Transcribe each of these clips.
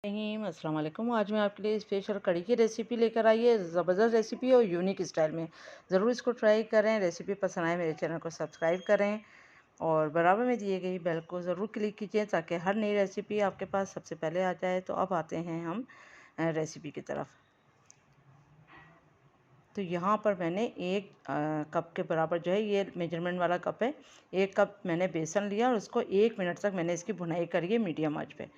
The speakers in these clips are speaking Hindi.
अस्सलाम वालेकुम। आज मैं आपके लिए स्पेशल कढ़ी की रेसिपी लेकर आई है। ज़बरदस्त रेसिपी और यूनिक स्टाइल में। ज़रूर इसको ट्राई करें। रेसिपी पसंद आए मेरे चैनल को सब्सक्राइब करें और बराबर में दिए गई बेल को ज़रूर क्लिक कीजिए ताकि हर नई रेसिपी आपके पास सबसे पहले आ जाए। तो अब आते हैं हम रेसिपी की तरफ। तो यहाँ पर मैंने एक कप के बराबर जो है, ये मेजरमेंट वाला कप है, 1 कप मैंने बेसन लिया और उसको 1 मिनट तक मैंने इसकी भुनाई करी है मीडियम आंच पे।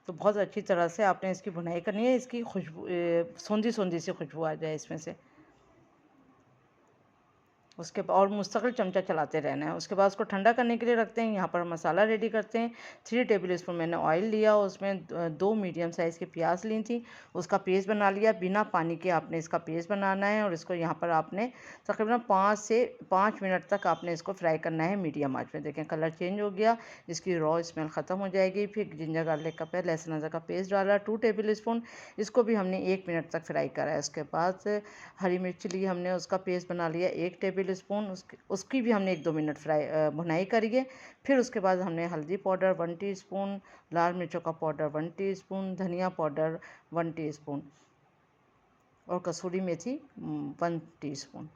तो बहुत अच्छी तरह से आपने इसकी भुनाई करनी है, इसकी खुशबू सौंधी-सौंधी सी खुशबू आ जाए इसमें से। उसके और मुस्तकिल चमचा चलाते रहना है। उसके बाद उसको ठंडा करने के लिए रखते हैं। यहाँ पर मसाला रेडी करते हैं। 3 टेबल स्पून मैंने ऑयल लिया, उसमें 2 मीडियम साइज़ की प्याज ली थी, उसका पेस्ट बना लिया। बिना पानी के आपने इसका पेस्ट बनाना है और इसको यहाँ पर आपने तकरीबन 5 से 5 मिनट तक आपने इसको फ्राई करना है मीडियम आँच में। देखें कलर चेंज हो गया, इसकी रॉ स्मेल ख़त्म हो जाएगी। फिर जिंजर गार्लिक का पेस्ट, लहसुन अदरक का पेस्ट डाला 2 टेबल स्पून, इसको भी हमने 1 मिनट तक फ्राई करा है। उसके बाद हरी मिर्च ली हमने, उसका पेस्ट बना लिया 1 टेबल स्पून, उसकी भी हमने 1-2 मिनट भुनाई करी है। फिर उसके बाद हमने हल्दी पाउडर 1 टीस्पून, लाल मिर्चों का पाउडर 1 टीस्पून, धनिया पाउडर 1 टीस्पून और कसूरी मेथी 1 टीस्पून।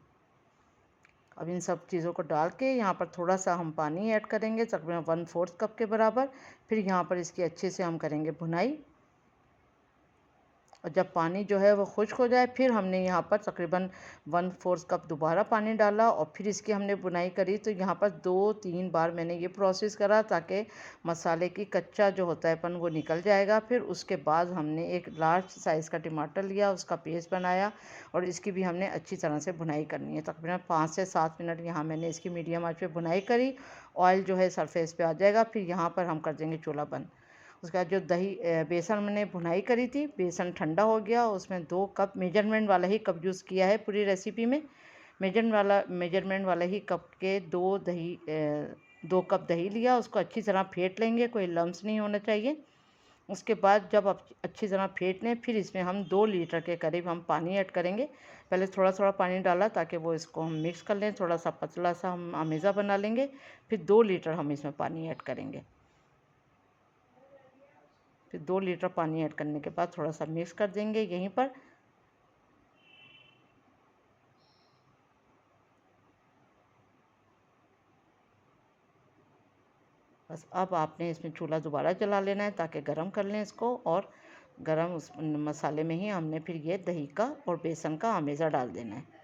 अब इन सब चीज़ों को डाल के यहाँ पर थोड़ा सा हम पानी ऐड करेंगे, तकरीबन 1/4 कप के बराबर। फिर यहाँ पर इसकी अच्छे से हम करेंगे भुनाई और जब पानी जो है वो खुश्क हो जाए, फिर हमने यहाँ पर तकरीबन 1/4 कप दोबारा पानी डाला और फिर इसकी हमने बुनाई करी। तो यहाँ पर 2-3 बार मैंने ये प्रोसेस करा ताकि मसाले की कच्चा जो होता है पन वो निकल जाएगा। फिर उसके बाद हमने एक लार्ज साइज़ का टमाटर लिया, उसका पेस्ट बनाया और इसकी भी हमने अच्छी तरह से बुनाई करनी है। तकरीबन 5 से 7 मिनट यहाँ मैंने इसकी मीडियम आँच पे बुनाई करी। ऑयल जो है सरफेस पे आ जाएगा, फिर यहाँ पर हम कर देंगे चूल्हा बंद। उसके बाद जो बेसन मैंने भुनाई करी थी, बेसन ठंडा हो गया, उसमें 2 कप मेजरमेंट वाला ही कप यूज़ किया है पूरी रेसिपी में। मेजरमेंट वाला ही कप के 2 कप दही लिया, उसको अच्छी तरह फेंट लेंगे, कोई लम्स नहीं होना चाहिए। उसके बाद जब आप अच्छी तरह फेंट लें, फिर इसमें हम 2 लीटर के करीब हम पानी ऐड करेंगे। पहले थोड़ा-थोड़ा पानी डाला ताकि वो इसको हम मिक्स कर लें, थोड़ा-सा पतला-सा हम अमेज़ा बना लेंगे। फिर 2 लीटर हम इसमें पानी ऐड करेंगे। फिर 2 लीटर पानी ऐड करने के बाद थोड़ा सा मिक्स कर देंगे यहीं पर। बस अब आपने इसमें चूल्हा दोबारा जला लेना है ताकि गरम कर लें इसको, और गरम उस मसाले में ही हमने फिर ये दही का और बेसन का आमेज़ा डाल देना है।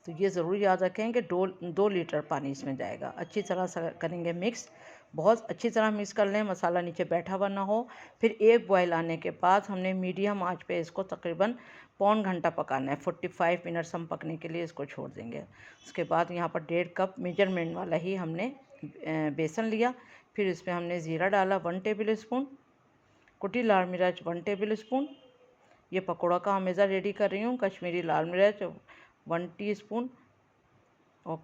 तो ये ज़रूर याद रखें कि 2 लीटर पानी इसमें जाएगा। अच्छी तरह से करेंगे मिक्स, बहुत अच्छी तरह मिक्स कर लें, मसाला नीचे बैठा हुआ ना हो। फिर एक बॉयल आने के बाद हमने मीडियम आंच पे इसको तकरीबन पौन घंटा पकाना है। 45 मिनट्स हम पकने के लिए इसको छोड़ देंगे। उसके बाद यहाँ पर 1.5 कप मेजरमेंट वाला ही हमने बेसन लिया। फिर इसमें हमने ज़ीरा डाला 1 टेबल स्पून, कुटी लाल मिर्च 1 टेबल स्पून, ये पकौड़ा का हमेज़ा रेडी कर रही हूँ, कश्मीरी लाल मिर्च 1 टीस्पून और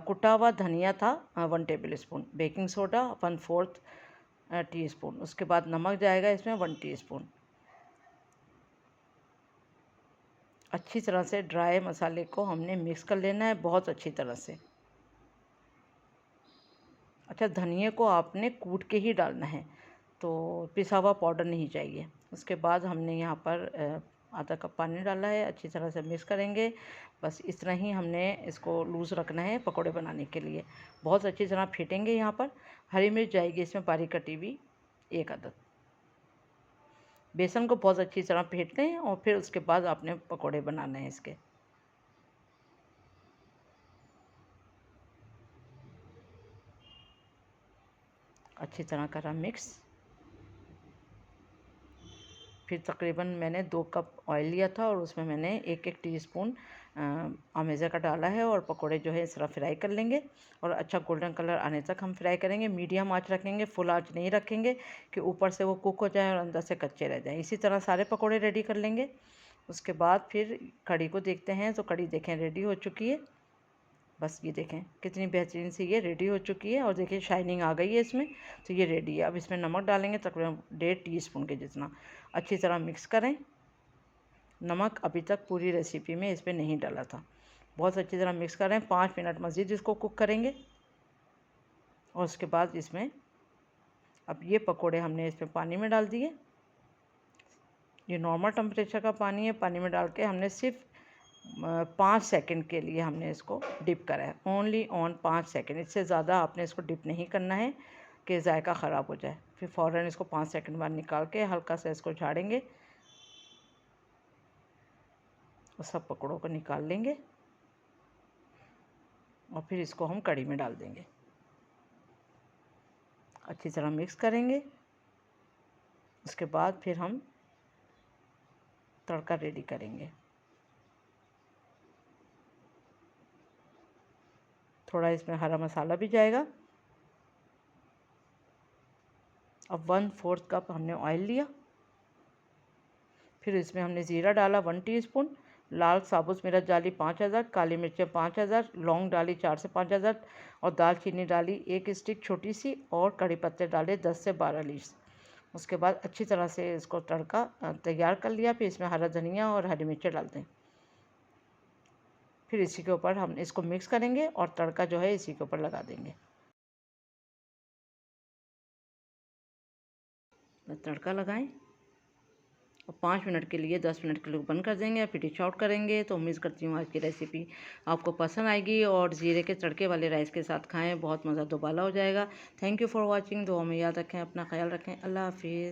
कुटा हुआ धनिया था 1 table spoon, baking soda 1/4 teaspoon. उसके बाद नमक जाएगा इसमें 1 टीस्पून। अच्छी तरह से ड्राई मसाले को हमने मिक्स कर लेना है बहुत अच्छी तरह से। अच्छा, धनिए को आपने कूट के ही डालना है, तो पिसा हुआ पाउडर नहीं चाहिए। उसके बाद हमने यहाँ पर आधा कप पानी डाला है, अच्छी तरह से मिक्स करेंगे। बस इस तरह ही हमने इसको लूज़ रखना है पकोड़े बनाने के लिए। बहुत अच्छी तरह फेंटेंगे। यहाँ पर हरी मिर्च जाएगी इसमें बारीक कटी हुई 1 अदद। बेसन को बहुत अच्छी तरह फेंट लें और फिर उसके बाद आपने पकोड़े बनाने हैं इसके। अच्छी तरह करा मिक्स। फिर तकरीबन मैंने 2 कप ऑयल लिया था और उसमें मैंने 1-1 टीस्पून अमेज़ा का डाला है और पकोड़े जो है इस तरह फ्राई कर लेंगे और अच्छा गोल्डन कलर आने तक हम फ्राई करेंगे। मीडियम आंच रखेंगे, फुल आंच नहीं रखेंगे कि ऊपर से वो कुक हो जाए और अंदर से कच्चे रह जाएँ। इसी तरह सारे पकोड़े रेडी कर लेंगे। उसके बाद फिर कढ़ी को देखते हैं, तो कढ़ी देखें रेडी हो चुकी है। बस ये देखें कितनी बेहतरीन सी ये रेडी हो चुकी है और देखिए शाइनिंग आ गई है इसमें। तो ये रेडी है। अब इसमें नमक डालेंगे तकरीबन 1.5 टीस्पून के जितना। अच्छी तरह मिक्स करें। नमक अभी तक पूरी रेसिपी में इस पर नहीं डाला था। बहुत अच्छी तरह मिक्स करें। 5 मिनट मज़ीद इसको कुक करेंगे और उसके बाद इसमें अब ये पकोड़े हमने इसमें पानी में डाल दिए। ये नॉर्मल टेम्परेचर का पानी है। पानी में डाल के हमने सिर्फ 5 सेकंड के लिए हमने इसको डिप करा है। ओनली ऑन 5 सेकंड, इससे ज़्यादा आपने इसको डिप नहीं करना है कि जायका ख़राब हो जाए। फिर फ़ौरन इसको 5 सेकंड बाद निकाल के हल्का सा इसको झाड़ेंगे और सब पकौड़ों को निकाल लेंगे और फिर इसको हम कढ़ी में डाल देंगे। अच्छी तरह मिक्स करेंगे। उसके बाद फिर हम तड़का रेडी करेंगे। थोड़ा इसमें हरा मसाला भी जाएगा। अब 1/4 कप हमने ऑयल लिया। फिर इसमें हमने ज़ीरा डाला 1 टीस्पून, लाल साबुत मिर्च डाली 5000, काली मिर्चें 5000, लौंग डाली 4 से 5000 और दालचीनी डाली 1 स्टिक छोटी सी और कड़ी पत्ते डाले 10 से 12 लीव्स। उसके बाद अच्छी तरह से इसको तड़का तैयार कर लिया। फिर इसमें हरा धनिया और हरी मिर्चें डाल दें। फिर इसी के ऊपर हम इसको मिक्स करेंगे और तड़का जो है इसी के ऊपर लगा देंगे। तड़का लगाएं और 5 मिनट के लिए 10 मिनट के लिए बंद कर देंगे, फिर डिश आउट करेंगे। तो उम्मीद करती हूँ आज की रेसिपी आपको पसंद आएगी और ज़ीरे के तड़के वाले राइस के साथ खाएं, बहुत मज़ा दोबाला हो जाएगा। Thank you for watching. दुआ में याद रखें, अपना ख्याल रखें। अल्लाह हाफिज़।